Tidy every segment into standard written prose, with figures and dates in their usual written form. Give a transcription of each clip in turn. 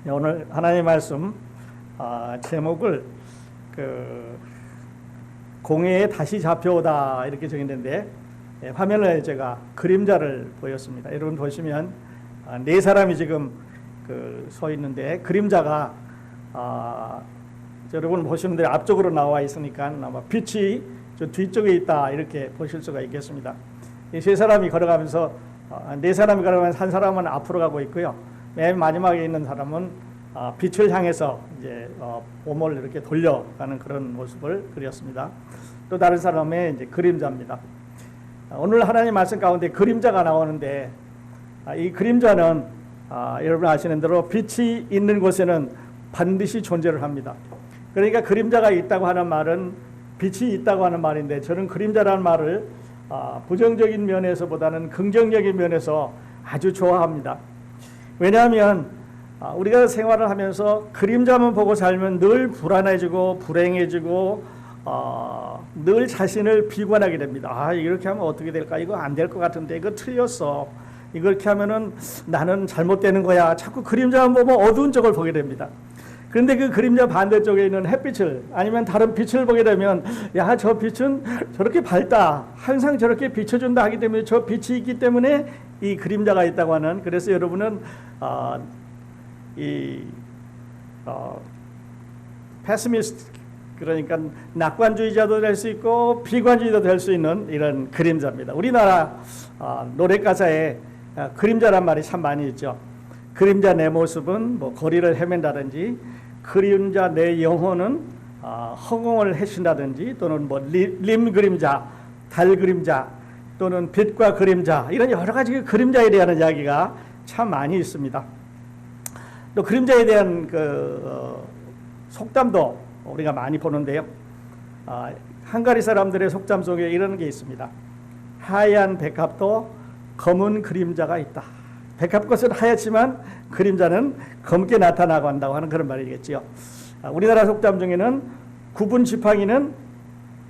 오늘 하나님의 말씀 제목을 공회에 다시 잡혀오다 이렇게 정했는데, 화면에 제가 그림자를 보였습니다. 여러분 보시면 네 사람이 지금 서 있는데, 그림자가 여러분 보시는 대로 앞쪽으로 나와 있으니까 아마 빛이 저 뒤쪽에 있다 이렇게 보실 수가 있겠습니다. 이 세 사람이 걸어가면서 네 사람이 걸어가면서 한 사람은 앞으로 가고 있고요. 맨 마지막에 있는 사람은 빛을 향해서 이제 몸을 이렇게 돌려가는 그런 모습을 그렸습니다. 또 다른 사람의 이제 그림자입니다. 오늘 하나님 말씀 가운데 그림자가 나오는데, 이 그림자는 여러분 아시는 대로 빛이 있는 곳에는 반드시 존재를 합니다. 그러니까 그림자가 있다고 하는 말은 빛이 있다고 하는 말인데, 저는 그림자라는 말을 부정적인 면에서보다는 긍정적인 면에서 아주 좋아합니다. 왜냐하면 우리가 생활을 하면서 그림자만 보고 살면 늘 불안해지고 불행해지고 늘 자신을 비관하게 됩니다. 이렇게 하면 어떻게 될까? 이거 안 될 것 같은데, 이거 틀렸어. 이렇게 하면은 나는 잘못되는 거야. 자꾸 그림자만 보면 어두운 쪽을 보게 됩니다. 그런데 그 그림자 반대쪽에 있는 햇빛을 아니면 다른 빛을 보게 되면, 야, 저 빛은 저렇게 밝다, 항상 저렇게 비춰준다 하기 때문에, 저 빛이 있기 때문에 이 그림자가 있다고 하는, 그래서 여러분은 패시미스트, 그러니까 낙관주의자도 될 수 있고 비관주의도 될 수 있는 이런 그림자입니다. 우리나라 노래 가사에 그림자란 말이 참 많이 있죠. 그림자 내 모습은 뭐 거리를 헤맨다든지, 그림자 내 영혼은 허공을 헤친다든지, 또는 뭐 림 그림자, 달 그림자, 또는 빛과 그림자, 이런 여러 가지 그림자에 대한 이야기가 참 많이 있습니다. 또 그림자에 대한 속담도 우리가 많이 보는데요. 헝가리 사람들의 속담 속에 이런 게 있습니다. 하얀 백합도 검은 그림자가 있다. 백합꽃은 하얗지만 그림자는 검게 나타나고 한다고 하는 그런 말이겠죠. 우리나라 속담 중에는 굽은 지팡이는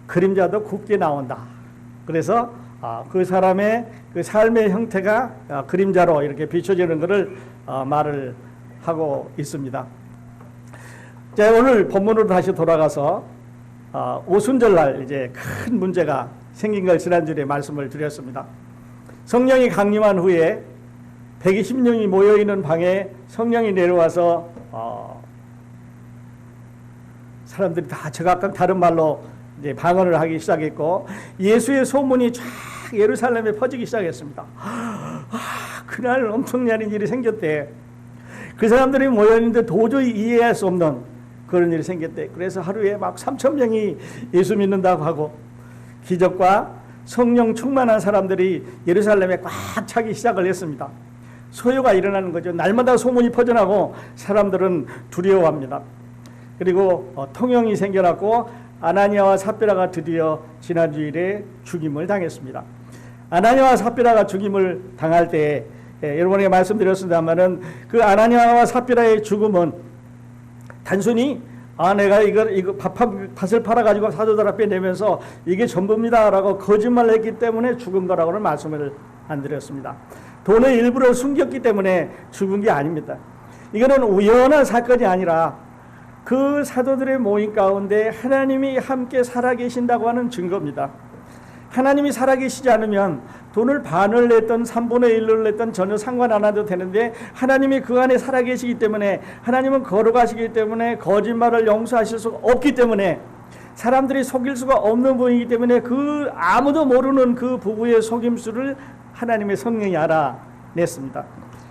그림자도 굽게 나온다. 그래서 그 사람의 그 삶의 형태가 그림자로 이렇게 비춰지는 것을 말을 하고 있습니다. 자, 오늘 본문으로 다시 돌아가서 오순절날 이제 큰 문제가 생긴 걸 지난주에 말씀을 드렸습니다. 성령이 강림한 후에 120명이 모여있는 방에 성령이 내려와서 사람들이 다 제각각 다른 말로 이제 방언을 하기 시작했고, 예수의 소문이 쫙 예루살렘에 퍼지기 시작했습니다. 그날 엄청난 일이 생겼대. 그 사람들이 모여있는데 도저히 이해할 수 없는 그런 일이 생겼대. 그래서 하루에 막 3,000명이 예수 믿는다고 하고, 기적과 성령 충만한 사람들이 예루살렘에 꽉 차기 시작을 했습니다. 소요가 일어나는 거죠. 날마다 소문이 퍼져나고 사람들은 두려워합니다. 그리고 통영이 생겨났고, 아나니아와 삽비라가 드디어 지난 주일에 죽임을 당했습니다. 아나니아와 삽비라가 죽임을 당할 때, 여러분에게 말씀드렸습니다만은, 그 아나니아와 삽비라의 죽음은 단순히 내가 이거 밭을 팔아가지고 사도들 앞에 내면서 이게 전부입니다라고 거짓말을 했기 때문에 죽은 거라고는 말씀을 안 드렸습니다. 돈의 일부를 숨겼기 때문에 죽은 게 아닙니다. 이거는 우연한 사건이 아니라 그 사도들의 모임 가운데 하나님이 함께 살아계신다고 하는 증거입니다. 하나님이 살아계시지 않으면 돈을 반을 냈던 3분의 1을 냈던 전혀 상관 안 해도 되는데, 하나님이 그 안에 살아계시기 때문에, 하나님은 거룩하시기 때문에, 거짓말을 용서하실 수가 없기 때문에, 사람들이 속일 수가 없는 분이기 때문에, 그 아무도 모르는 그 부부의 속임수를 하나님의 성령이 알아냈습니다.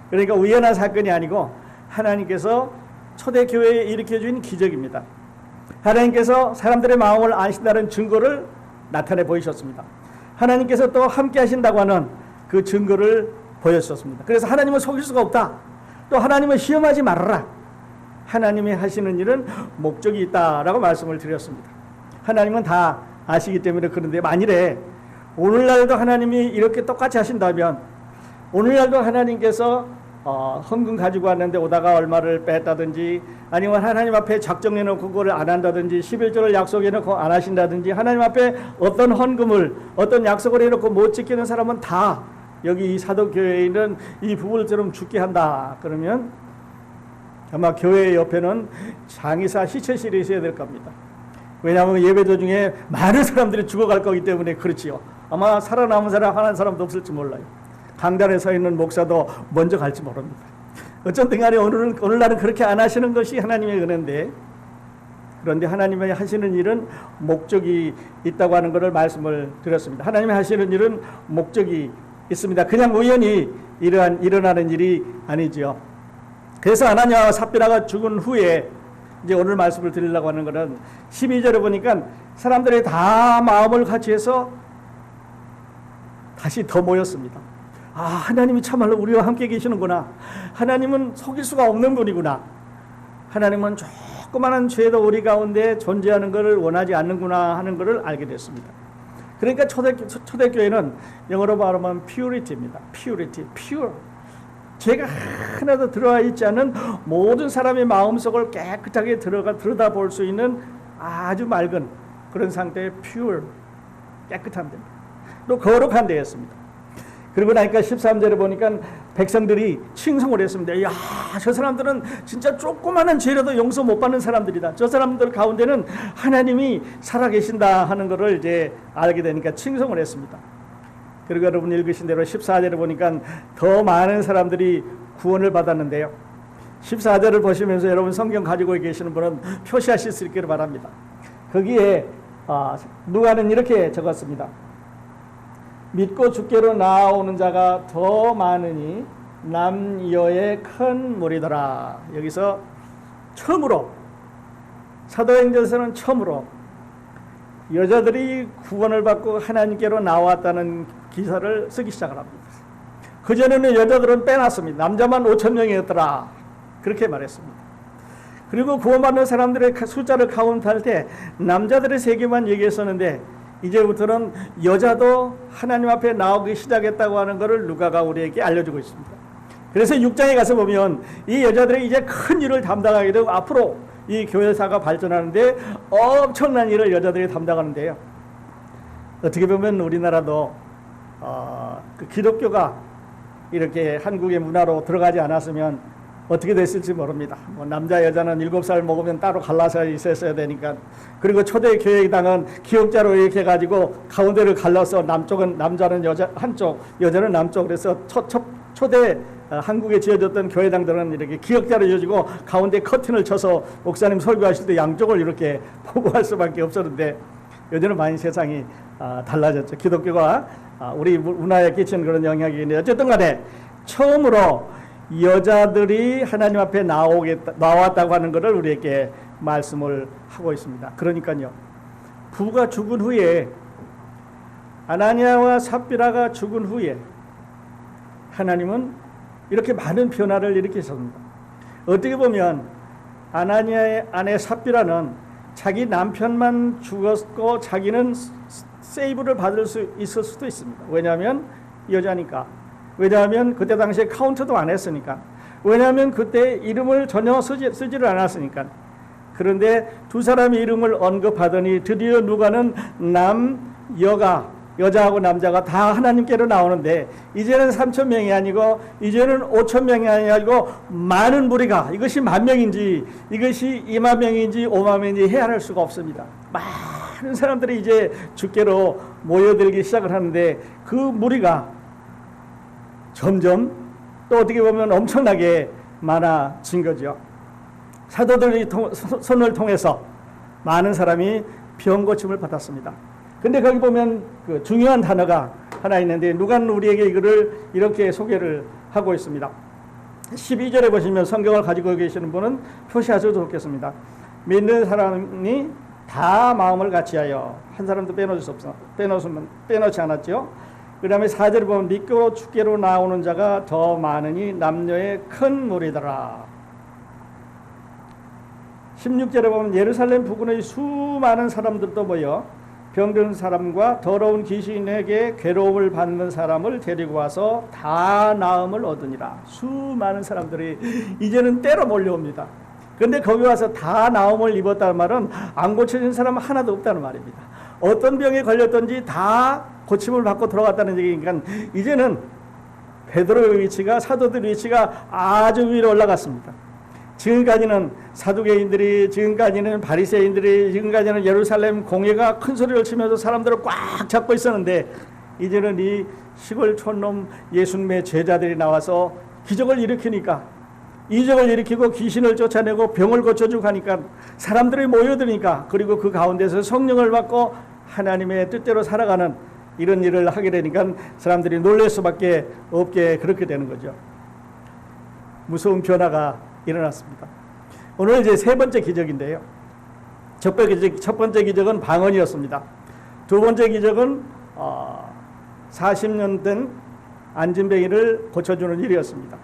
그러니까 우연한 사건이 아니고 하나님께서 초대교회에 일으켜준 기적입니다. 하나님께서 사람들의 마음을 아신다는 증거를 나타내 보이셨습니다. 하나님께서 또 함께 하신다고 하는 그 증거를 보여주셨습니다. 그래서 하나님은 속일 수가 없다. 또 하나님은 시험하지 말아라. 하나님이 하시는 일은 목적이 있다라고 말씀을 드렸습니다. 하나님은 다 아시기 때문에. 그런데 만일에 오늘날도 하나님이 이렇게 똑같이 하신다면, 오늘날도 하나님께서 헌금 가지고 왔는데 오다가 얼마를 뺐다든지, 아니면 하나님 앞에 작정해놓고 그거를 안 한다든지, 11조를 약속해놓고 안 하신다든지, 하나님 앞에 어떤 헌금을, 어떤 약속을 해놓고 못 지키는 사람은 다 여기 이 사도교회에 있는 이 부부들처럼 죽게 한다. 그러면 아마 교회 옆에는 장의사 시체실이 있어야 될 겁니다. 왜냐하면 예배 도중에 많은 사람들이 죽어갈 거기 때문에 그렇지요. 아마 살아남은 사람 한 사람도 없을지 몰라요. 강단에 서 있는 목사도 먼저 갈지 모릅니다. 어쩐든 간에 오늘날은 그렇게 안 하시는 것이 하나님의 은혜인데, 그런데 하나님이 하시는 일은 목적이 있다고 하는 것을 말씀을 드렸습니다. 하나님이 하시는 일은 목적이 있습니다. 그냥 우연히 일어나는 일이 아니죠. 그래서 아나니아와 삽비라가 죽은 후에 이제 오늘 말씀을 드리려고 하는 것은 12절에 보니까 사람들이 다 마음을 같이 해서 다시 더 모였습니다. 아, 하나님이 참말로 우리와 함께 계시는구나. 하나님은 속일 수가 없는 분이구나. 하나님은 조그마한 죄도 우리 가운데 존재하는 것을 원하지 않는구나 하는 것을 알게 됐습니다. 그러니까 초대교회는 영어로 말하면 purity입니다. pure. 죄가 하나도 들어와 있지 않은 모든 사람의 마음속을 깨끗하게 들여다볼 수 있는 아주 맑은 그런 상태의 pure, 깨끗한 데입니다. 또 거룩한 데였습니다. 그리고 나니까 13절에 보니까 백성들이 칭송을 했습니다. 이야, 저 사람들은 진짜 조그마한 죄라도 용서 못 받는 사람들이다. 저 사람들 가운데는 하나님이 살아계신다 하는 것을 이제 알게 되니까 칭송을 했습니다. 그리고 여러분 읽으신 대로 14절에 보니까 더 많은 사람들이 구원을 받았는데요. 14절을 보시면서 여러분 성경 가지고 계시는 분은 표시하실 수 있기를 바랍니다. 거기에 누가는 이렇게 적었습니다. 믿고 주께로 나아오는 자가 더 많으니 남여의 큰 무리더라. 여기서 처음으로, 사도행전서는 처음으로 여자들이 구원을 받고 하나님께로 나왔다는 기사를 쓰기 시작을 합니다. 그전에는 여자들은 빼놨습니다. 남자만 5,000명이었더라. 그렇게 말했습니다. 그리고 구원받는 사람들의 숫자를 카운트할 때 남자들의 세계만 얘기했었는데 이제부터는 여자도 하나님 앞에 나오기 시작했다고 하는 것을 누가가 우리에게 알려주고 있습니다. 그래서 6장에 가서 보면 이 여자들이 이제 큰 일을 담당하게 되고 앞으로 이 교회사가 발전하는데 엄청난 일을 여자들이 담당하는데요. 어떻게 보면 우리나라도 그 기독교가 이렇게 한국의 문화로 들어가지 않았으면 어떻게 됐을지 모릅니다. 뭐 남자 여자는 7살 먹으면 따로 갈라서 있었어야 되니까. 그리고 초대 교회당은 기역자로 이렇게 해가지고 가운데를 갈라서 남쪽은 남자는 여자 한쪽, 여자는 남쪽. 그래서 초대 한국에 지어졌던 교회당들은 이렇게 기역자로 이어지고 가운데 커튼을 쳐서 목사님 설교하실 때 양쪽을 이렇게 보고할 수밖에 없었는데 요즘은 많이 세상이 달라졌죠. 기독교가 우리 문화에 끼치는 그런 영향이 있는데 어쨌든 간에 처음으로 여자들이 하나님 앞에 나왔다고 하는 것을 우리에게 말씀을 하고 있습니다. 그러니까요, 부가 죽은 후에, 아나니아와 삽비라가 죽은 후에 하나님은 이렇게 많은 변화를 일으키셨습니다. 어떻게 보면 아나니아의 아내 삽비라는 자기 남편만 죽었고 자기는 세이브를 받을 수 있을 수도 있습니다. 왜냐하면 여자니까. 왜냐하면 그때 당시에 카운트도 안 했으니까. 왜냐하면 그때 이름을 전혀 쓰지를 않았으니까. 그런데 두 사람의 이름을 언급하더니 드디어 누가는 여자하고 남자가 다 하나님께로 나오는데 이제는 3,000명이 아니고 이제는 5,000명이 아니고 많은 무리가, 이것이 10,000명인지 이것이 20,000명인지 50,000명인지 헤아릴 수가 없습니다. 많은 사람들이 이제 주께로 모여들기 시작을 하는데 그 무리가 점점 또 어떻게 보면 엄청나게 많아진 거죠. 사도들의 손을 통해서 많은 사람이 병 고침을 받았습니다. 근데 거기 보면 그 중요한 단어가 하나 있는데 누가는 우리에게 이거를 이렇게 소개를 하고 있습니다. 12절에 보시면 성경을 가지고 계시는 분은 표시하셔도 좋겠습니다. 믿는 사람이 다 마음을 같이하여, 한 사람도 빼놓지 않았죠. 그 다음에 4절에 보면 믿고 주께로 나오는 자가 더 많으니 남녀의 큰 무리더라. 16절에 보면 예루살렘 부근의 수많은 사람들도 모여 병든 사람과 더러운 귀신에게 괴로움을 받는 사람을 데리고 와서 다 나음을 얻으니라. 수많은 사람들이 이제는 때로 몰려옵니다. 그런데 거기 와서 다 나음을 입었다는 말은 안 고쳐진 사람은 하나도 없다는 말입니다. 어떤 병에 걸렸든지 다 고침을 받고 들어갔다는 얘기니까 이제는 베드로의 위치가, 사도들의 위치가 아주 위로 올라갔습니다. 지금까지는 사두개인들이, 지금까지는 바리새인들이, 지금까지는 예루살렘 공회가 큰 소리를 치면서 사람들을 꽉 잡고 있었는데, 이제는 이 시골 촌놈 예수님의 제자들이 나와서 기적을 일으키니까, 이적을 일으키고 귀신을 쫓아내고 병을 고쳐주고 하니까 사람들이 모여드니까, 그리고 그 가운데서 성령을 받고 하나님의 뜻대로 살아가는 이런 일을 하게 되니까 사람들이 놀랄 수밖에 없게 그렇게 되는 거죠. 무서운 변화가 일어났습니다. 오늘 이제 세 번째 기적인데요. 첫 번째 기적은 방언이었습니다. 두 번째 기적은 40년 된 안진뱅이를 고쳐주는 일이었습니다.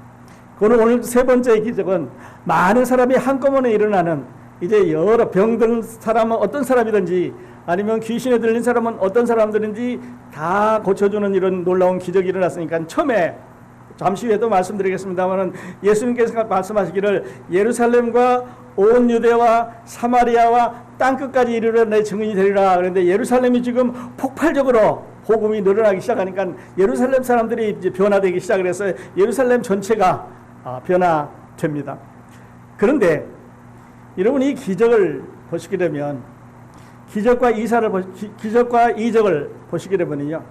그는 오늘 세 번째 기적은 많은 사람이 한꺼번에 일어나는, 이제 여러 병든 사람은 어떤 사람이든지 아니면 귀신에 들린 사람은 어떤 사람들인지 다 고쳐주는 이런 놀라운 기적이 일어났으니까, 처음에 잠시 후에도 말씀드리겠습니다만 예수님께서 말씀하시기를 예루살렘과 온 유대와 사마리아와 땅끝까지 이르러 내 증인이 되리라. 그런데 예루살렘이 지금 폭발적으로 복음이 늘어나기 시작하니까 예루살렘 사람들이 이제 변화되기 시작을 해서 예루살렘 전체가 변화됩니다. 그런데 여러분, 이 기적을 보시게 되면, 기적과 이적을 보시게 되면요,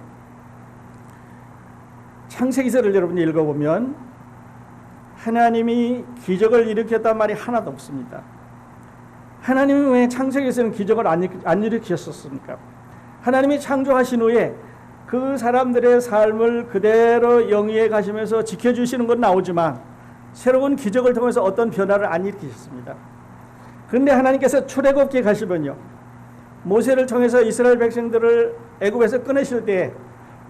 창세기서를 여러분이 읽어보면 하나님이 기적을 일으켰단 말이 하나도 없습니다. 하나님이 왜 창세기에서는 기적을 안 일으키셨습니까? 하나님이 창조하신 후에 그 사람들의 삶을 그대로 영위해 가시면서 지켜주시는 건 나오지만 새로운 기적을 통해서 어떤 변화를 안 일으키셨습니다. 그런데 하나님께서 출애굽기에 가시면요, 모세를 통해서 이스라엘 백성들을 애굽에서 꺼내실 때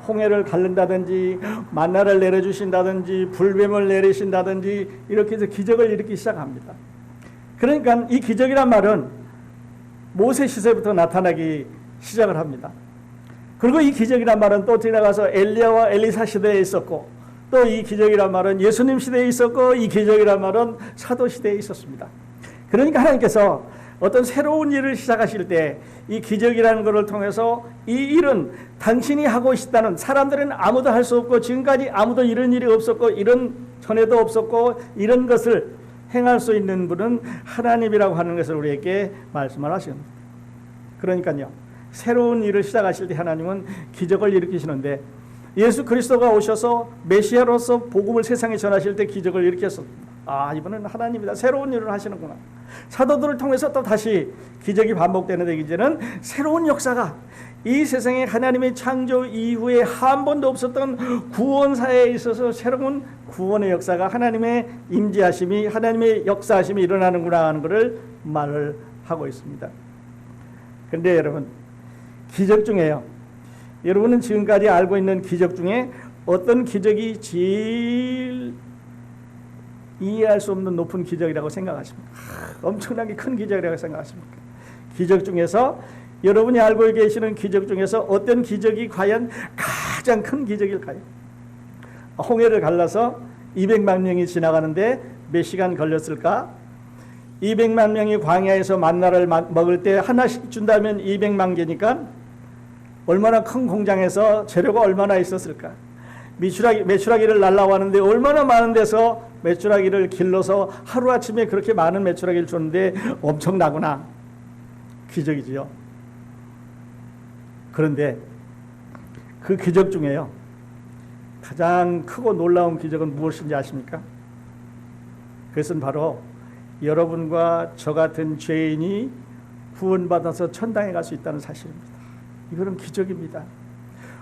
홍해를 갈른다든지 만나를 내려주신다든지 불뱀을 내리신다든지 이렇게 해서 기적을 일으키기 시작합니다. 그러니까 이 기적이란 말은 모세 시대부터 나타나기 시작을 합니다. 그리고 이 기적이란 말은 또 지나가서 엘리야와 엘리사 시대에 있었고, 또 이 기적이란 말은 예수님 시대에 있었고, 이 기적이란 말은 사도 시대에 있었습니다. 그러니까 하나님께서 어떤 새로운 일을 시작하실 때 이 기적이라는 것을 통해서 이 일은 당신이 하고 싶다는, 사람들은 아무도 할 수 없고 지금까지 아무도 이런 일이 없었고 이런 전에도 없었고 이런 것을 행할 수 있는 분은 하나님이라고 하는 것을 우리에게 말씀을 하십니다. 그러니까요, 새로운 일을 시작하실 때 하나님은 기적을 일으키시는데, 예수 그리스도가 오셔서 메시아로서 복음을 세상에 전하실 때 기적을 일으켰습니다. 이번에는 하나님이다, 새로운 일을 하시는구나. 사도들을 통해서 또 다시 기적이 반복되는데, 이제는 새로운 역사가 이 세상에 하나님의 창조 이후에 한 번도 없었던 구원사에 있어서 새로운 구원의 역사가, 하나님의 임재하심이, 하나님의 역사하심이 일어나는구나 하는 것을 말을 하고 있습니다. 그런데 여러분, 기적 중에요, 여러분은 지금까지 알고 있는 기적 중에 어떤 기적이 제일 이해할 수 없는 높은 기적이라고 생각하십니까? 엄청나게 큰 기적이라고 생각하십니까? 기적 중에서, 여러분이 알고 계시는 기적 중에서 어떤 기적이 과연 가장 큰 기적일까요? 홍해를 갈라서 200만 명이 지나가는데 몇 시간 걸렸을까? 200만 명이 광야에서 만나를 먹을 때 하나씩 준다면 200만 개니까 얼마나 큰 공장에서 재료가 얼마나 있었을까? 메추라기를 날라고 하는데 얼마나 많은 데서 메추라기를 길러서 하루아침에 그렇게 많은 메추라기를 줬는데 엄청나구나. 기적이지요. 그런데 그 기적 중에요, 가장 크고 놀라운 기적은 무엇인지 아십니까? 그것은 바로 여러분과 저 같은 죄인이 구원받아서 천당에 갈 수 있다는 사실입니다. 이거는 기적입니다.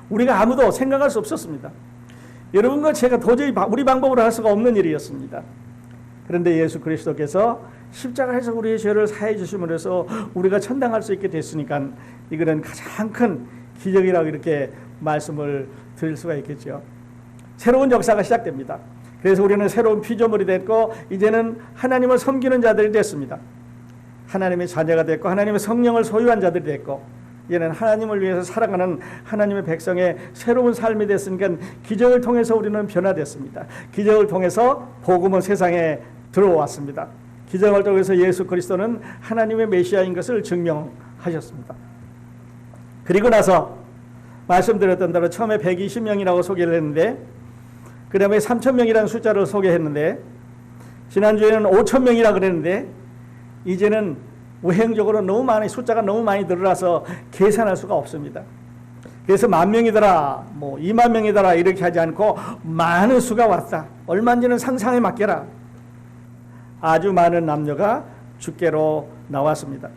우리가 아무도 생각할 수 없었습니다. 여러분과 제가 도저히 우리 방법으로 할 수가 없는 일이었습니다. 그런데 예수 그리스도께서 십자가에서 우리의 죄를 사해 주심으로써 우리가 천당할 수 있게 됐으니까 이거는 가장 큰 기적이라고 이렇게 말씀을 드릴 수가 있겠죠. 새로운 역사가 시작됩니다. 그래서 우리는 새로운 피조물이 됐고, 이제는 하나님을 섬기는 자들이 됐습니다. 하나님의 자녀가 됐고, 하나님의 성령을 소유한 자들이 됐고, 이제는 하나님을 위해서 살아가는 하나님의 백성의 새로운 삶이 됐으니까 기적을 통해서 우리는 변화됐습니다. 기적을 통해서 복음은 세상에 들어왔습니다. 기적을 통해서 예수 그리스도는 하나님의 메시아인 것을 증명하셨습니다. 그리고 나서 말씀드렸던 대로 처음에 120명이라고 소개를 했는데, 그 다음에 3,000명이라는 숫자를 소개했는데, 지난주에는 5천 명이라 그랬는데 이제는 우행적으로 너무 많이 숫자가 너무 많이 늘어나서 계산할 수가 없습니다. 그래서 10,000명이더라, 뭐 20,000명이더라 이렇게 하지 않고 많은 수가 왔다. 얼마인지는 상상에 맡겨라. 아주 많은 남녀가 주께로 나왔습니다.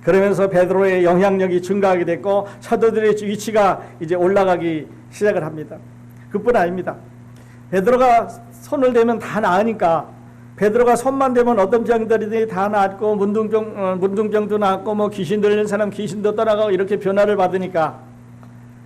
그러면서 베드로의 영향력이 증가하게 됐고 사도들의 위치가 이제 올라가기 시작을 합니다. 그뿐 아닙니다. 베드로가 손을 대면 다 나으니까 베드로가 손만 대면 어떤 병들이 다 낫고 문둥병도 낫고 뭐 귀신 들리는 사람 귀신도 떠나가고 이렇게 변화를 받으니까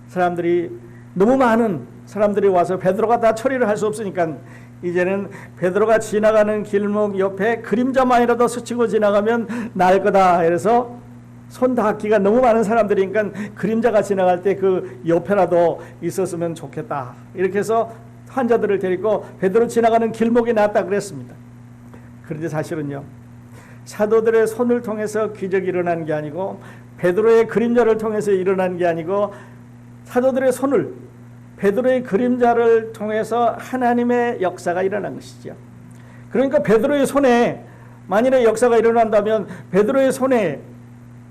사람들이 너무 많은 사람들이 와서 베드로가 다 처리를 할 수 없으니까 이제는 베드로가 지나가는 길목 옆에 그림자만이라도 스치고 지나가면 나을 거다. 그래서 손 닿기가 너무 많은 사람들이니까 그림자가 지나갈 때 그 옆에라도 있었으면 좋겠다. 이렇게 해서 환자들을 데리고 베드로 지나가는 길목에 놨다 그랬습니다. 그런데 사실은요, 사도들의 손을 통해서 기적이 일어난 게 아니고 베드로의 그림자를 통해서 일어난 게 아니고 사도들의 손을 베드로의 그림자를 통해서 하나님의 역사가 일어난 것이죠. 그러니까 베드로의 손에 만일에 역사가 일어난다면 베드로의 손에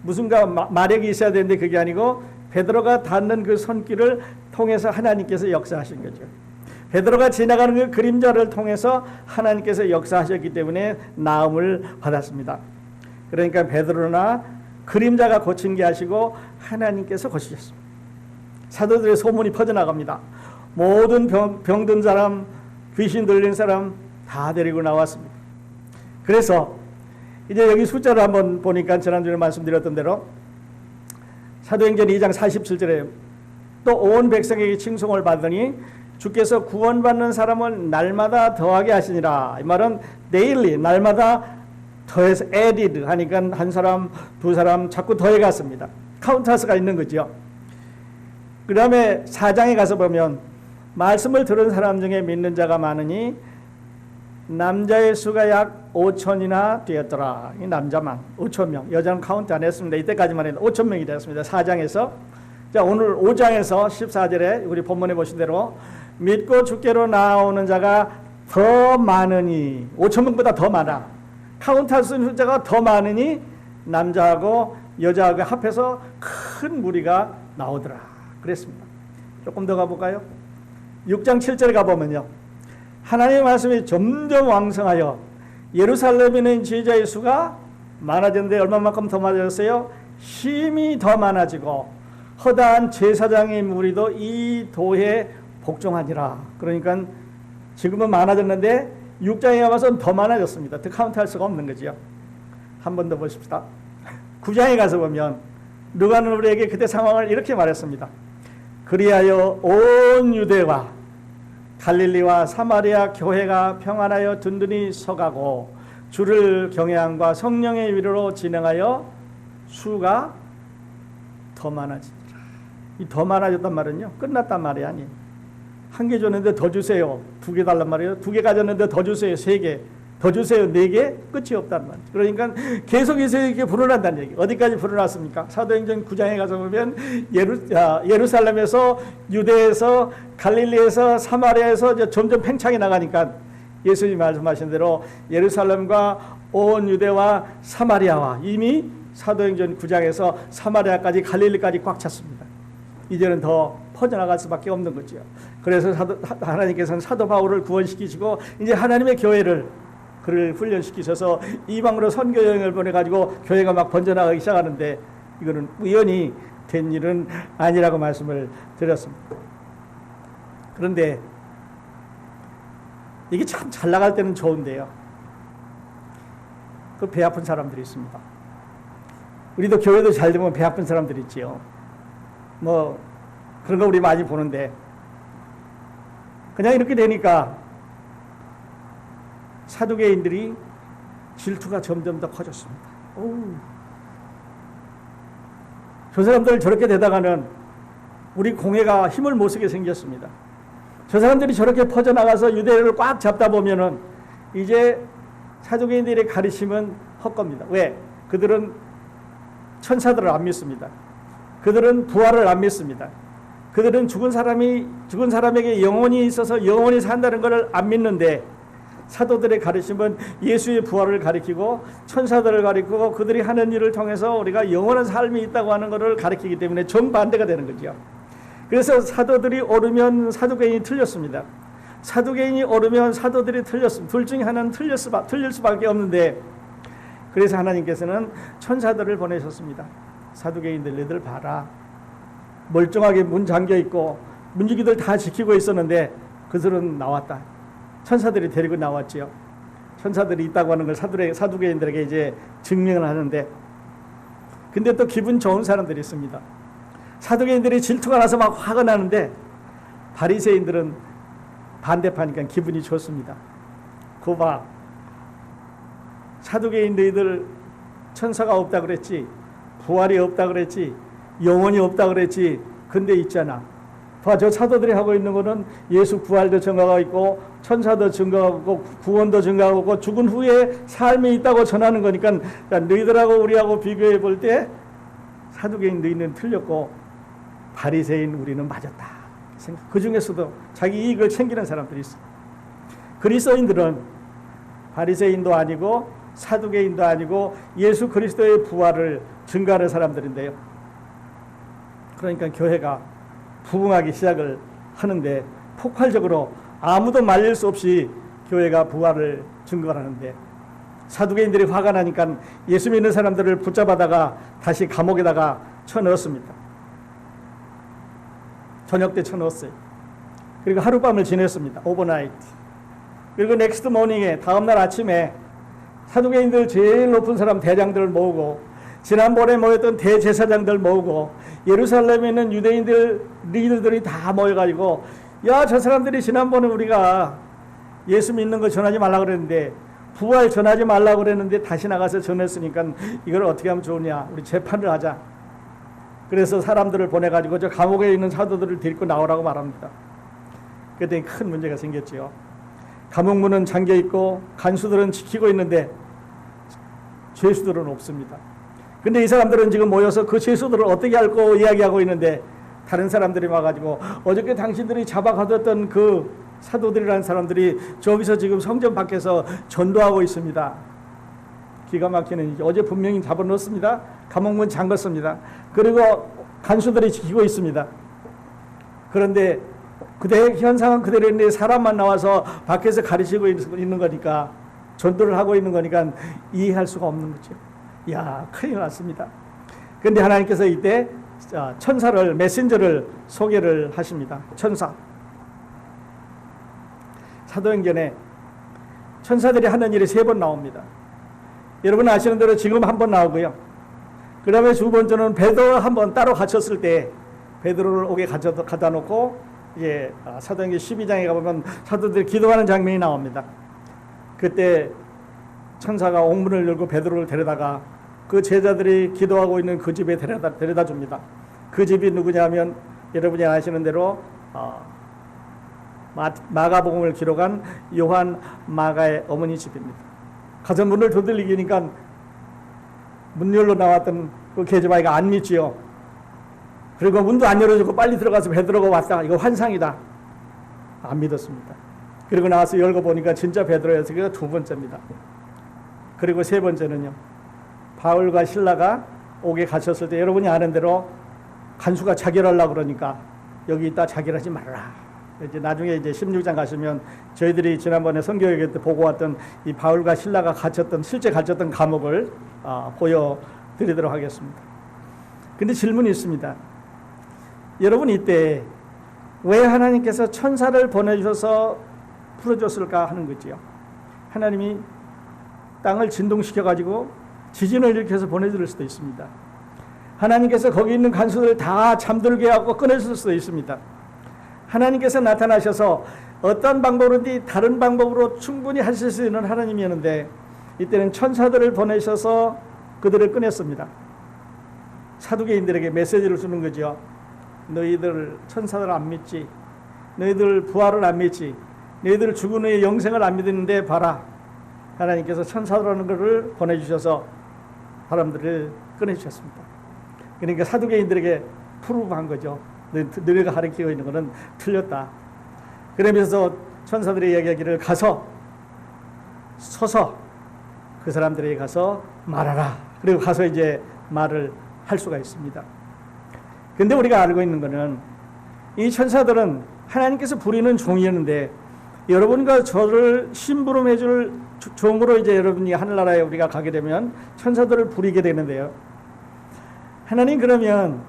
무슨가 마력이 있어야 되는데 그게 아니고 베드로가 닿는 그 손길을 통해서 하나님께서 역사하신 거죠. 베드로가 지나가는 그 그림자를 통해서 하나님께서 역사하셨기 때문에 나음을 받았습니다. 그러니까 베드로나 그림자가 고친 게 아니고 하나님께서 고치셨습니다. 사도들의 소문이 퍼져나갑니다. 모든 병든 사람, 귀신 들린 사람 다 데리고 나왔습니다. 그래서 이제 여기 숫자를 한번 보니까 지난주에 말씀드렸던 대로 사도행전 2장 47절에 또 온 백성에게 칭송을 받으니 주께서 구원받는 사람을 날마다 더하게 하시니라. 이 말은 daily, 날마다 더해서 added 하니까 한 사람, 두 사람 자꾸 더해갔습니다. 카운터스가 있는 거죠. 그 다음에 4장에 가서 보면 말씀을 들은 사람 중에 믿는 자가 많으니 남자의 수가 약 5천이나 되었더라. 이 남자만 5,000명, 여자는 카운트 안 했습니다. 이때까지만 해도 5,000명이 되었습니다. 4장에서. 자, 오늘 5장에서 14절에 우리 본문에 보신 대로 믿고 주께로 나오는 자가 더 많으니 5,000명보다 더 많아. 카운트할 수 있는 숫자가 더 많으니 남자하고 여자하고 합해서 큰 무리가 나오더라. 그랬습니다. 조금 더 가볼까요? 6장 7절에 가보면요. 하나님의 말씀이 점점 왕성하여 예루살렘에 있는 지휘자의 수가 많아졌는데 얼마만큼 더 많아졌어요? 힘이 더 많아지고 허다한 제사장의 무리도 이 도에 복종하니라. 그러니까 지금은 많아졌는데 6장에 가서 더 많아졌습니다. 더 카운트할 수가 없는 거죠. 한 번 더 보십시다. 9장에 가서 보면 누가는 우리에게 그때 상황을 이렇게 말했습니다. 그리하여 온 유대와 갈릴리와 사마리아 교회가 평안하여 든든히 서가고 주를 경외함과 성령의 위로로 진행하여 수가 더 많아지더라. 이 더 많아졌단 말은요, 끝났단 말이 아니에요. 한 개 줬는데 더 주세요. 2개 달란 말이에요. 2개 가졌는데 더 주세요. 3개. 더 주세요. 4개. 끝이 없단 말이에요. 그러니까 계속해서 이렇게 불어난다는 얘기. 어디까지 불어났습니까? 사도행전 9장에 가서 보면 예루살렘에서, 유대에서, 갈릴리에서, 사마리아에서 점점 팽창이 나가니까 예수님이 말씀하신 대로 예루살렘과 온 유대와 사마리아와 이미 사도행전 9장에서 사마리아까지 갈릴리까지 꽉 찼습니다. 이제는 더 퍼져나갈 수밖에 없는 거죠. 그래서 하나님께서는 사도 바울을 구원시키시고 이제 하나님의 교회를 그를 훈련시키셔서 이방으로 선교 여행을 보내가지고 교회가 막 번져나가기 시작하는데 이거는 우연히 된 일은 아니라고 말씀을 드렸습니다. 그런데 이게 참 잘 나갈 때는 좋은데요. 그 배 아픈 사람들이 있습니다. 우리도 교회도 잘 되면 배 아픈 사람들이 있지요. 뭐 그런 거 우리 많이 보는데 그냥 이렇게 되니까 사두개인들이 질투가 점점 더 커졌습니다. 저 사람들 저렇게 되다가는 우리 공회가 힘을 못 쓰게 생겼습니다. 저 사람들이 저렇게 퍼져나가서 유대를 꽉 잡다 보면은 이제 사두개인들의 가르침은 헛겁니다. 왜? 그들은 천사들을 안 믿습니다. 그들은 부활을 안 믿습니다. 그들은 죽은 사람에게 영혼이 있어서 영원히 산다는 것을 안 믿는데 사도들의 가르침은 예수의 부활을 가리키고 천사들을 가리키고 그들이 하는 일을 통해서 우리가 영원한 삶이 있다고 하는 것을 가리키기 때문에 정반대가 되는 거죠. 그래서 사도들이 옳으면 사두개인이 틀렸습니다. 사두개인이 옳으면 사도들이 틀렸습니다. 둘 중에 하나는 틀릴 수밖에 없는데, 그래서 하나님께서는 천사들을 보내셨습니다. 사두개인들 너희들 봐라. 멀쩡하게 문 잠겨 있고 문지기들 다 지키고 있었는데 그들은 나왔다. 천사들이 데리고 나왔지요. 천사들이 있다고 하는 걸 사두개인들에게 이제 증명을 하는데, 근데 또 기분 좋은 사람들이 있습니다. 사두개인들이 질투가 나서 막 화가 나는데 바리새인들은 반대파니까 기분이 좋습니다. 그거 봐, 사두개인 너희들 천사가 없다 그랬지, 부활이 없다 그랬지, 영원이 없다 그랬지, 근데 있잖아. 봐, 저 사도들이 하고 있는 거는 예수 부활도 증거하고 있고 천사도 증거하고 구원도 증거하고 죽은 후에 삶이 있다고 전하는 거니까, 너희들하고 우리하고 비교해 볼 때 사두개인 너희는 틀렸고 바리새인 우리는 맞았다. 그 중에서도 자기 이익을 챙기는 사람들이 있어. 그리스도인들은 바리새인도 아니고 사두개인도 아니고 예수 그리스도의 부활을 증거하는 사람들인데요. 그러니까 교회가 부흥하기 시작을 하는데 폭발적으로 아무도 말릴 수 없이 교회가 부활을 증거하는데, 사두개인들이 화가 나니까 예수 믿는 사람들을 붙잡아다가 다시 감옥에다가 쳐넣었습니다. 저녁 때 쳐넣었어요. 그리고 하룻밤을 지냈습니다. 오버나이트. 그리고 넥스트 모닝에 다음날 아침에 사두개인들 제일 높은 사람 대장들을 모으고 지난번에 모였던 대제사장들 모으고 예루살렘에 있는 유대인들 리더들이 다 모여가지고, 야, 저 사람들이 지난번에 우리가 예수 믿는 거 전하지 말라고 그랬는데, 부활 전하지 말라고 그랬는데 다시 나가서 전했으니까 이걸 어떻게 하면 좋으냐, 우리 재판을 하자. 그래서 사람들을 보내가지고 저 감옥에 있는 사도들을 데리고 나오라고 말합니다. 그랬더니 큰 문제가 생겼지요. 감옥문은 잠겨있고 간수들은 지키고 있는데 죄수들은 없습니다. 근데 이 사람들은 지금 모여서 그 죄수들을 어떻게 할고 이야기하고 있는데, 다른 사람들이 와가지고 어저께 당신들이 잡아가뒀던 그 사도들이라는 사람들이 저기서 지금 성전 밖에서 전도하고 있습니다. 기가 막히는, 어제 분명히 잡아놓습니다. 감옥문 잠갔습니다. 그리고 간수들이 지키고 있습니다. 그런데 현상은 그대로 있는데 사람만 나와서 밖에서 가르치고 있는 거니까, 전도를 하고 있는 거니까 이해할 수가 없는 거죠. 이야, 큰일 났습니다. 그런데 하나님께서 이때 천사를, 메신저를 소개를 하십니다. 천사. 사도행전에 천사들이 하는 일이 3번 나옵니다. 여러분 아시는 대로 지금 한 번 나오고요. 그 다음에 두 번째는 베드로 한번 따로 갇혔을 때 베드로를 옥에 가다 놓고, 이제 사도행전 12장에 가보면 사도들이 기도하는 장면이 나옵니다. 그때 천사가 옥문을 열고 베드로를 데려다가 그 제자들이 기도하고 있는 그 집에 데려다 줍니다. 그 집이 누구냐면 여러분이 아시는 대로 마가복음을 기록한 요한 마가의 어머니 집입니다. 가서 문을 두들기니까 문 열로 나왔던 그 계집아이가 안 믿지요. 그리고 문도 안 열어주고 빨리 들어가서 베드로가 왔다, 이거 환상이다, 안 믿었습니다. 그리고 나와서 열고 보니까 진짜 베드로였어요. 그게 두 번째입니다. 그리고 세 번째는요, 바울과 실라가 옥에 갇혔을 때 여러분이 아는 대로 간수가 자결하려고 그러니까 여기 있다 자결하지 말라. 이제 나중에 이제 16장 가시면 저희들이 지난번에 성교회 때 보고 왔던 이 바울과 실라가 실제 갇혔던 감옥을 보여드리도록 하겠습니다. 근데 질문이 있습니다. 여러분, 이때 왜 하나님께서 천사를 보내주셔서 풀어줬을까 하는 거지요. 하나님이 땅을 진동시켜가지고 지진을 일으켜서 보내줄 수도 있습니다. 하나님께서 거기 있는 간수들을 다 잠들게 하고 꺼내줄 수도 있습니다. 하나님께서 나타나셔서 어떤 방법으로든지 다른 방법으로 충분히 하실 수 있는 하나님이었는데, 이때는 천사들을 보내셔서 그들을 꺼냈습니다. 사두개인들에게 메시지를 주는 거죠. 너희들 천사들 안 믿지, 너희들 부활을 안 믿지, 너희들 죽은 후에 영생을 안 믿는데 봐라, 하나님께서 천사라는 것을 보내주셔서 사람들을 꺼내주셨습니다. 그러니까 사두개인들에게 프루브한 거죠. 너희가 가르치고 있는 것은 틀렸다. 그러면서 천사들의 이야기하기를 가서 서서 그 사람들에게 가서 말하라. 그리고 가서 이제 말을 할 수가 있습니다. 근데 우리가 알고 있는 것은 이 천사들은 하나님께서 부리는 종이었는데 여러분과 저를 심부름해 줄 종으로 이제 여러분이 하늘나라에 우리가 가게 되면 천사들을 부리게 되는데요. 하나님 그러면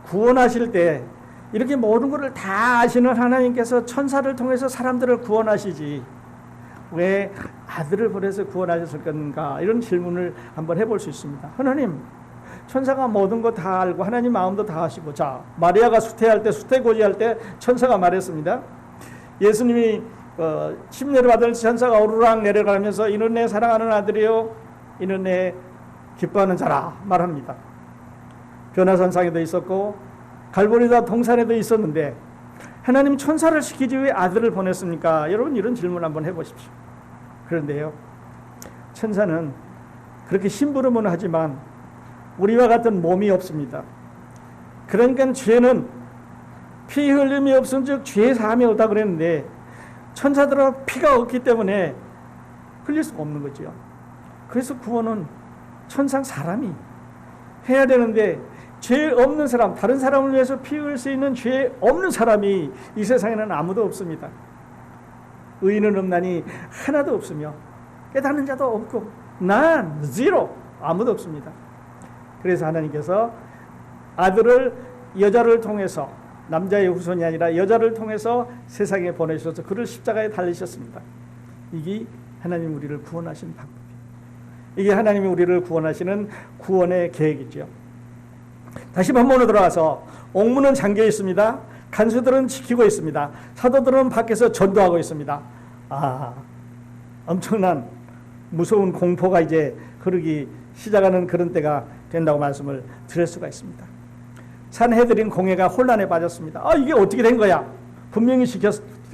구원하실 때 이렇게 모든 것을 다 아시는 하나님께서 천사를 통해서 사람들을 구원하시지 왜 아들을 보내서 구원하셨을 건가? 이런 질문을 한번 해볼 수 있습니다. 하나님, 천사가 모든 거 다 알고 하나님 마음도 다 아시고, 자, 마리아가 수태할 때, 수태고지할 때 천사가 말했습니다. 예수님이 침례를 받을 천사가 오르락 내려가면서 이는 내 사랑하는 아들이요, 이는 내 기뻐하는 자라 말합니다. 변화산상에도 있었고 갈보리다 동산에도 있었는데 하나님 천사를 시키지 왜 아들을 보냈습니까? 여러분 이런 질문 한번 해보십시오. 그런데요, 천사는 그렇게 심부름은 하지만 우리와 같은 몸이 없습니다. 그러니까 죄는 피 흘림이 없은 즉 죄 사함이 없다 그랬는데 천사들은 피가 없기 때문에 흘릴 수가 없는 거죠. 그래서 구원은 천상 사람이 해야 되는데 죄 없는 사람, 다른 사람을 위해서 피 흘릴 수 있는 죄 없는 사람이 이 세상에는 아무도 없습니다. 의인은 없나니 하나도 없으며 깨닫는 자도 없고 난 제로 아무도 없습니다. 그래서 하나님께서 아들을 여자를 통해서 남자의 후손이 아니라 여자를 통해서 세상에 보내셔서 그를 십자가에 달리셨습니다. 이게 하나님 우리를 구원하신 방법이에요. 이게 하나님이 우리를 구원하시는 구원의 계획이죠. 다시 본문으로 돌아와서 옥문은 잠겨 있습니다. 간수들은 지키고 있습니다. 사도들은 밖에서 전도하고 있습니다. 엄청난 무서운 공포가 이제 흐르기 시작하는 그런 때가 된다고 말씀을 드릴 수가 있습니다. 산헤드린 공회가 혼란에 빠졌습니다. 이게 어떻게 된 거야? 분명히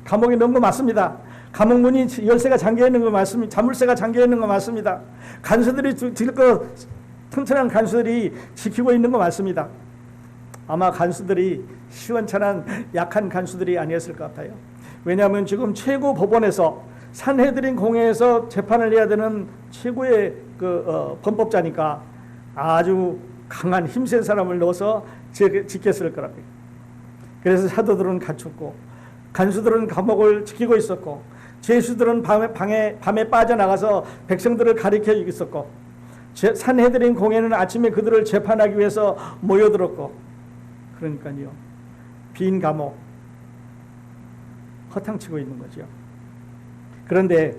감옥에 넣은 거 맞습니다. 감옥문이 열쇠가 잠겨 있는 거 맞습니다. 자물쇠가 잠겨 있는 거 맞습니다. 간수들이 튼튼한 간수들이 지키고 있는 거 맞습니다. 아마 간수들이 시원찮은 약한 간수들이 아니었을 것 같아요. 왜냐하면 지금 최고 법원에서 산헤드린 공회에서 재판을 해야 되는 최고의 범법자니까 아주 강한 힘센 사람을 넣어서 지켰을 거라고요. 그래서 사도들은 갇혔고 간수들은 감옥을 지키고 있었고 죄수들은 밤에 빠져나가서 백성들을 가리켜 있었고 산헤드린 공회는 아침에 그들을 재판하기 위해서 모여들었고 그러니까요. 빈 감옥 허탕치고 있는 거죠. 그런데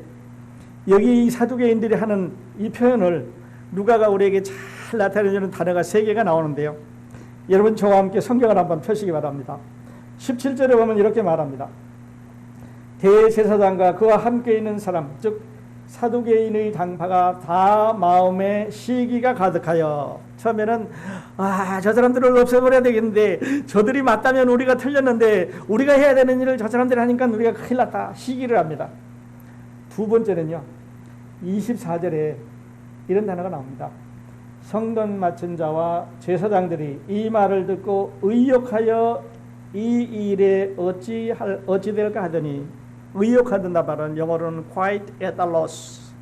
여기 이 사두개인들이 하는 이 표현을 누가가 우리에게 잘 나타내주는 단어가 3개가 나오는데요. 여러분 저와 함께 성경을 한번 펴시기 바랍니다. 17절에 보면 이렇게 말합니다. 대제사장과 그와 함께 있는 사람 즉 사두개인의 당파가 다 마음에 시기가 가득하여 처음에는 저 사람들을 없애버려야 되겠는데 저들이 맞다면 우리가 틀렸는데 우리가 해야 되는 일을 저 사람들이 하니까 우리가 큰일 났다 시기를 합니다. 두 번째는요 24절에 이런 단어가 나옵니다. 성전 맡은 자와 제사장들이 이 말을 듣고 의욕하여 이 일에 어찌 될까 하더니 의욕하던다 말은 영어로는 quite at a loss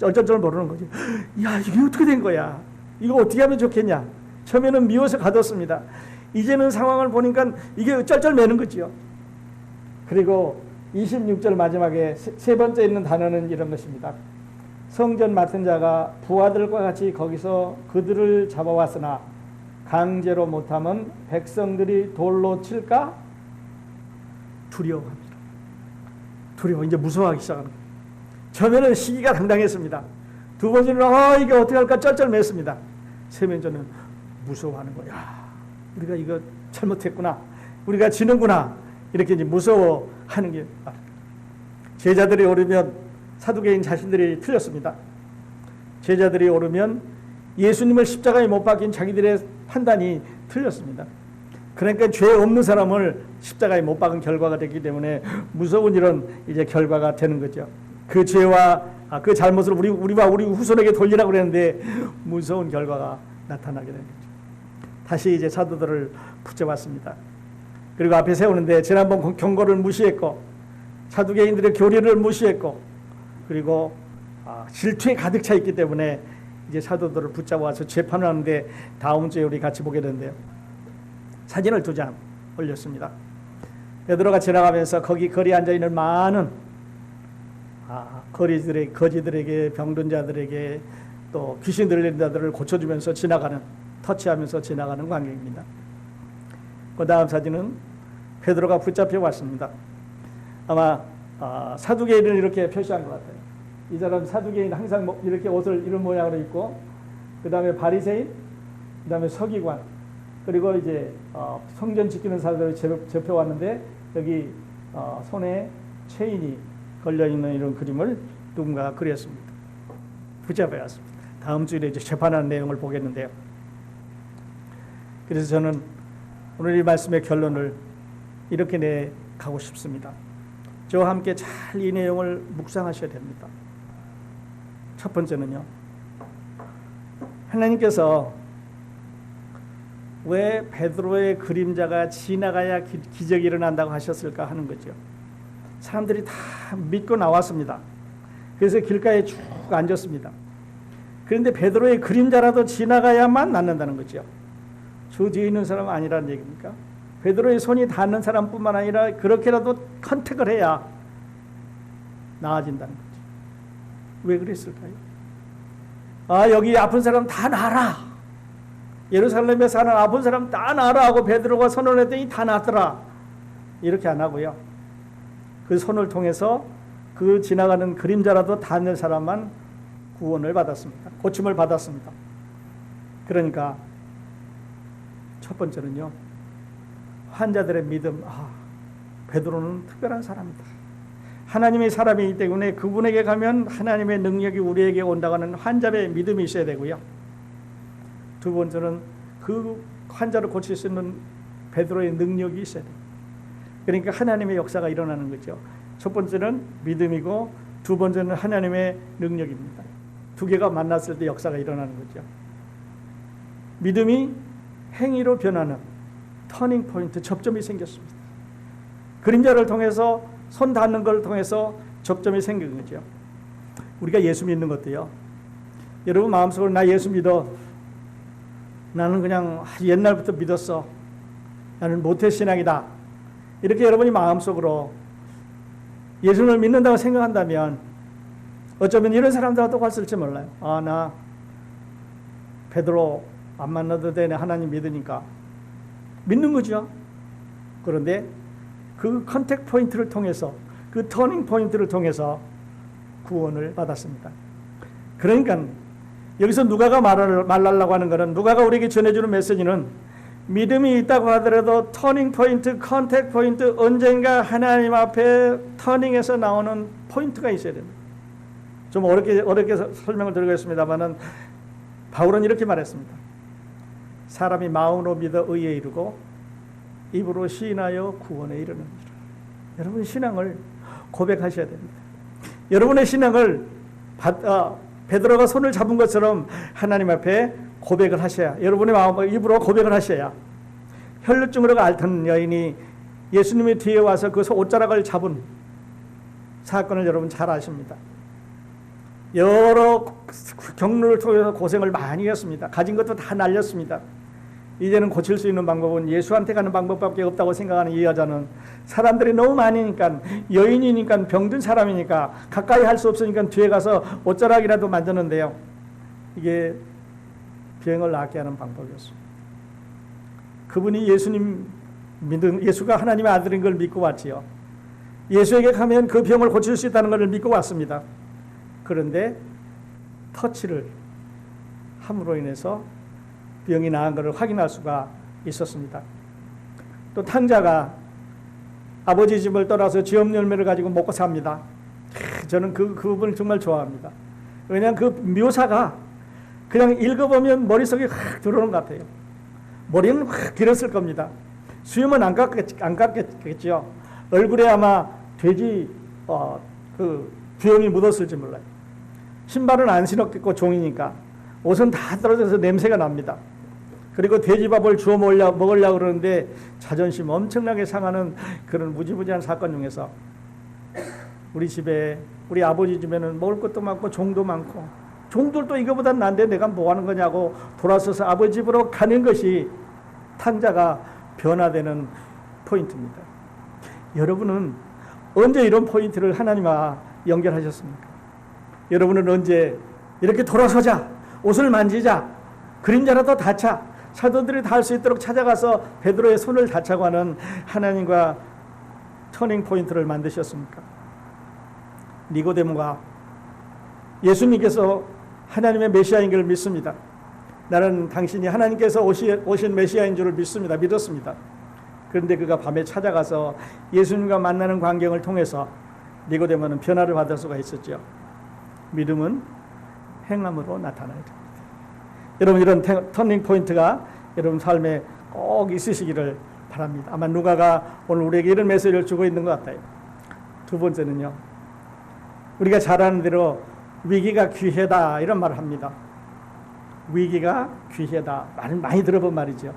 어쩔 줄 모르는 거지. 야 이게 어떻게 된 거야? 이거 어떻게 하면 좋겠냐? 처음에는 미워서 가뒀습니다. 이제는 상황을 보니까 이게 쩔쩔매는 거지요. 그리고 26절 마지막에 세 번째 있는 단어는 이런 것입니다. 성전 맡은 자가 부하들과 같이 거기서 그들을 잡아왔으나 강제로 못하면 백성들이 돌로 칠까? 두려워합니다. 두려워. 이제 무서워하기 시작하는 거예요. 처음에는 시기가 당당했습니다. 두 번째는 이게 어떻게 할까 쩔쩔맸습니다. 세 번째는 무서워하는 거야. 우리가 이거 잘못했구나. 우리가 지는구나. 이렇게 이제 무서워하는 게 제자들이 오르면 사두개인 자신들이 틀렸습니다. 제자들이 오르면 예수님을 십자가에 못 박힌 자기들의 판단이 틀렸습니다. 그러니까 죄 없는 사람을 십자가에 못 박은 결과가 됐기 때문에 무서운 이런 이제 결과가 되는 거죠. 그 죄와 그 잘못을 우리와 우리 후손에게 돌리라고 그랬는데 무서운 결과가 나타나게 되는 거죠. 다시 이제 사도들을 붙잡았습니다. 그리고 앞에 세우는데 지난번 경고를 무시했고 사두개인들의 교리를 무시했고 그리고 질투에 가득 차 있기 때문에 이제 사도들을 붙잡아서 재판을 하는데 다음 주에 우리 같이 보게 되는데요. 사진을 2장 올렸습니다. 베드로가 지나가면서 거기 거리에 앉아 있는 많은 거지들에게 병든 자들에게 또 귀신 들린 자들을 고쳐주면서 지나가는, 터치하면서 지나가는 광경입니다. 그 다음 사진은 베드로가 붙잡혀 왔습니다. 아마 사두개인을 이렇게 표시한 것 같아요. 이 사람 사두개인 항상 이렇게 옷을 이런 모양으로 입고, 그 다음에 바리새인, 그 다음에 서기관, 그리고 이제 성전 지키는 사람들을 접해왔는데 여기 손에 체인이 걸려있는 이런 그림을 누군가 그렸습니다. 붙잡아왔습니다. 다음 주에 이제 재판하는 내용을 보겠는데요. 그래서 저는 오늘 이 말씀의 결론을 이렇게 내가고 싶습니다. 저와 함께 잘 이 내용을 묵상하셔야 됩니다. 첫 번째는요, 하나님께서 왜 베드로의 그림자가 지나가야 기적이 일어난다고 하셨을까 하는 거죠. 사람들이 다 믿고 나왔습니다. 그래서 길가에 쭉 앉았습니다. 그런데 베드로의 그림자라도 지나가야만 낫는다는 거죠. 저 뒤에 있는 사람은 아니라는 얘기입니까? 베드로의 손이 닿는 사람뿐만 아니라 그렇게라도 컨택을 해야 나아진다는 거죠. 왜 그랬을까요? 여기 아픈 사람 다 나아라. 예루살렘에 사는 아픈 사람 다 나아라 하고 베드로가 선언을 했더니 다 나았더라. 이렇게 안 하고요. 그 손을 통해서 그 지나가는 그림자라도 닿는 사람만 구원을 받았습니다. 고침을 받았습니다. 그러니까 첫 번째는요, 환자들의 믿음. 베드로는 특별한 사람이다. 하나님의 사람이기 때문에 그분에게 가면 하나님의 능력이 우리에게 온다고 하는 환자의 믿음이 있어야 되고요. 두 번째는 그 환자를 고칠 수 있는 베드로의 능력이 있어야 돼요. 그러니까 하나님의 역사가 일어나는 거죠. 첫 번째는 믿음이고 두 번째는 하나님의 능력입니다. 두 개가 만났을 때 역사가 일어나는 거죠. 믿음이 행위로 변하는 터닝 포인트, 접점이 생겼습니다. 그림자를 통해서, 손 닿는 걸 통해서 접점이 생긴 거죠. 우리가 예수 믿는 것도요, 여러분 마음속으로 나 예수 믿어, 나는 그냥 옛날부터 믿었어, 나는 모태신앙이다, 이렇게 여러분이 마음속으로 예수를 믿는다고 생각한다면 어쩌면 이런 사람들과 똑같을지 몰라요. 나 베드로 안 만나도 되네, 하나님 믿으니까 믿는 거죠. 그런데 그 컨택 포인트를 통해서, 그 터닝 포인트를 통해서 구원을 받았습니다. 그러니까 여기서 누가가 말하려고 하는 것은, 누가가 우리에게 전해주는 메시지는 믿음이 있다고 하더라도 터닝 포인트, 컨택 포인트, 언젠가 하나님 앞에 터닝해서 나오는 포인트가 있어야 됩니다. 좀 어렵게 설명을 드리겠습니다만은 바울은 이렇게 말했습니다. 사람이 마음으로 믿어 의에 이르고 입으로 시인하여 구원에 이르느니라. 여러분 신앙을 고백하셔야 됩니다. 여러분의 신앙을 베드로가 손을 잡은 것처럼 하나님 앞에 고백을 하셔야, 여러분의 마음을 입으로 고백을 하셔야. 혈루증으로 앓던 여인이 예수님의 뒤에 와서 그 옷자락을 잡은 사건을 여러분 잘 아십니다. 여러 경로를 통해서 고생을 많이 했습니다. 가진 것도 다 날렸습니다. 이제는 고칠 수 있는 방법은 예수한테 가는 방법밖에 없다고 생각하는 이 여자는 사람들이 너무 많으니까, 여인이니까, 병든 사람이니까 가까이 할 수 없으니까 뒤에 가서 옷자락이라도 만드는데요, 이게 병을 낫게 하는 방법이었습니다. 그분이 예수가 하나님의 아들인 걸 믿고 왔지요. 예수에게 가면 그 병을 고칠 수 있다는 것을 믿고 왔습니다. 그런데 터치를 함으로 인해서 병이 나은 것을 확인할 수가 있었습니다. 또 탕자가 아버지 집을 떠나서 지업 열매를 가지고 먹고 삽니다. 저는 그 부분을 정말 좋아합니다. 왜냐하면 그 묘사가 그냥 읽어보면 머릿속에 확 들어오는 것 같아요. 머리는 확 길었을 겁니다. 수염은 안 깎겠죠. 얼굴에 아마 돼지 그 부영이 묻었을지 몰라요. 신발은 안 신었겠고 종이니까 옷은 다 떨어져서 냄새가 납니다. 그리고 돼지밥을 주워 먹으려고 그러는데 자존심 엄청나게 상하는 그런 무지무지한 사건 중에서 우리 집에 우리 아버지 집에는 먹을 것도 많고 종도 많고 종들도 이거보다 난데 내가 뭐 하는 거냐고 돌아서서 아버지 집으로 가는 것이 탕자가 변화되는 포인트입니다. 여러분은 언제 이런 포인트를 하나님과 연결하셨습니까? 여러분은 언제 이렇게 돌아서자, 옷을 만지자, 그림자라도 닿자, 사도들이 닿을 수 있도록 찾아가서 베드로의 손을 닿자고 하는 하나님과 터닝 포인트를 만드셨습니까? 니고데모가 예수님께서 하나님의 메시아인 걸 믿습니다. 나는 당신이 하나님께서 오신 메시아인 줄을 믿었습니다. 그런데 그가 밤에 찾아가서 예수님과 만나는 광경을 통해서 니고데모는 변화를 받을 수가 있었죠. 믿음은 행함으로 나타나야 됩니다. 여러분, 이런 터닝 포인트가 여러분 삶에 꼭 있으시기를 바랍니다. 아마 누가가 오늘 우리에게 이런 메시지를 주고 있는 것 같아요. 두 번째는요, 우리가 잘 아는 대로 위기가 귀하다 이런 말을 합니다. 위기가 귀하다, 말은 많이 들어본 말이죠.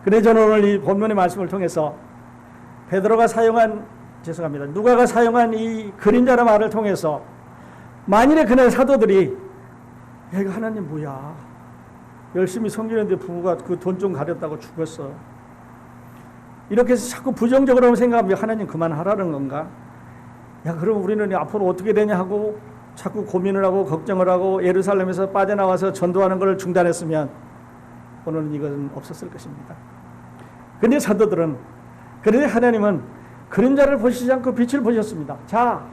그래서 저는 오늘 이 본문의 말씀을 통해서 누가가 사용한 이 그림자의 말을 통해서 만일에 그날 사도들이 야, 이거 하나님 뭐야, 열심히 섬기는데 부부가 그 돈 좀 가렸다고 죽었어, 이렇게 해서 자꾸 부정적으로 생각하면 하나님 그만하라는 건가? 야, 그럼 우리는 앞으로 어떻게 되냐 하고 자꾸 고민을 하고 걱정을 하고 예루살렘에서 빠져나와서 전도하는 것을 중단했으면 오늘은 이것은 없었을 것입니다. 그런데 사도들은, 그런데 하나님은 그림자를 보시지 않고 빛을 보셨습니다. 자,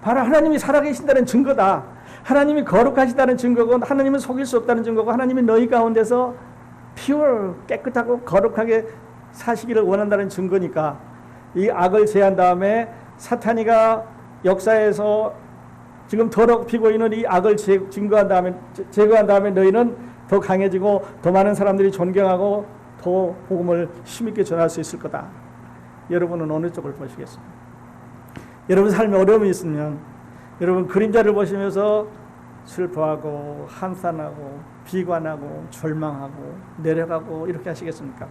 바로 하나님이 살아계신다는 증거다. 하나님이 거룩하시다는 증거고, 하나님은 속일 수 없다는 증거고, 하나님이 너희 가운데서 깨끗하고 거룩하게 사시기를 원한다는 증거니까 이 악을 제한 다음에 사탄이가 역사에서 지금 더럽히고 있는 이 악을 제거한 다음에 너희는 더 강해지고 더 많은 사람들이 존경하고 더 복음을 힘있게 전할 수 있을 거다. 여러분은 어느 쪽을 보시겠습니까? 여러분 삶에 어려움이 있으면 여러분 그림자를 보시면서 슬퍼하고 한탄하고 비관하고 절망하고 내려가고 이렇게 하시겠습니까?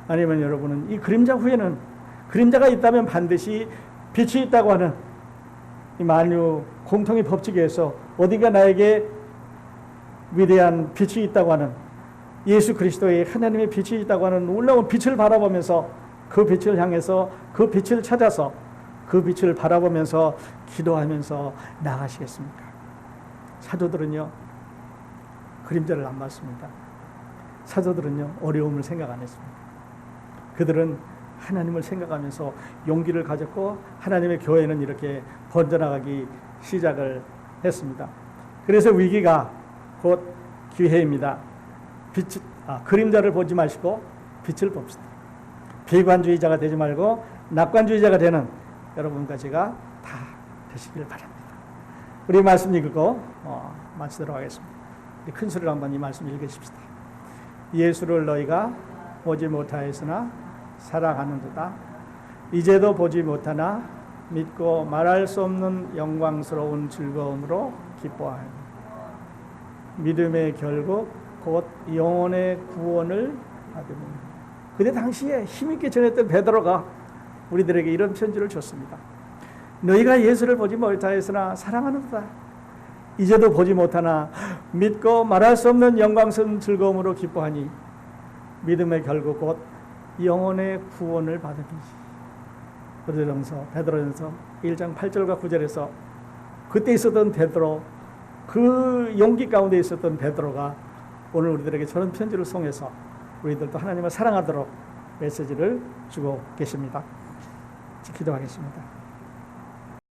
아니면 여러분은 이 그림자 후에는, 그림자가 있다면 반드시 빛이 있다고 하는 이 만유 공통의 법칙에서 어딘가 나에게 위대한 빛이 있다고 하는, 예수 그리스도의 하나님의 빛이 있다고 하는 놀라운 빛을 바라보면서 그 빛을 향해서 그 빛을 찾아서 그 빛을 바라보면서 기도하면서 나가시겠습니까? 사도들은요, 그림자를 안 봤습니다. 사도들은요, 어려움을 생각 안 했습니다. 그들은 하나님을 생각하면서 용기를 가졌고 하나님의 교회는 이렇게 번져나가기 시작을 했습니다. 그래서 위기가 곧 기회입니다. 그림자를 보지 마시고 빛을 봅시다. 비관주의자가 되지 말고 낙관주의자가 되는 여러분과 제가 다 되시길 바랍니다. 우리 말씀 읽고 마치도록 하겠습니다. 우리 큰 소리로 한번 이 말씀 읽으십시다. 예수를 너희가 보지 못하였으나 사랑하는도다. 이제도 보지 못하나 믿고 말할 수 없는 영광스러운 즐거움으로 기뻐하여 믿음의 결국 곧 영혼의 구원을 받으며. 그때 당시에 힘있게 전했던 베드로가 우리들에게 이런 편지를 줬습니다. 너희가 예수를 보지 못하였으나 사랑하는도다. 이제도 보지 못하나 믿고 말할 수 없는 영광스러운 즐거움으로 기뻐하니 믿음의 결국 곧 영혼의 구원을 받으니. 베드로전서 1장 8절과 9절에서 그때 있었던 베드로, 그 용기 가운데 있었던 베드로가 오늘 우리들에게 저런 편지를 통해서 우리들도 하나님을 사랑하도록 메시지를 주고 계십니다. 기도하겠습니다.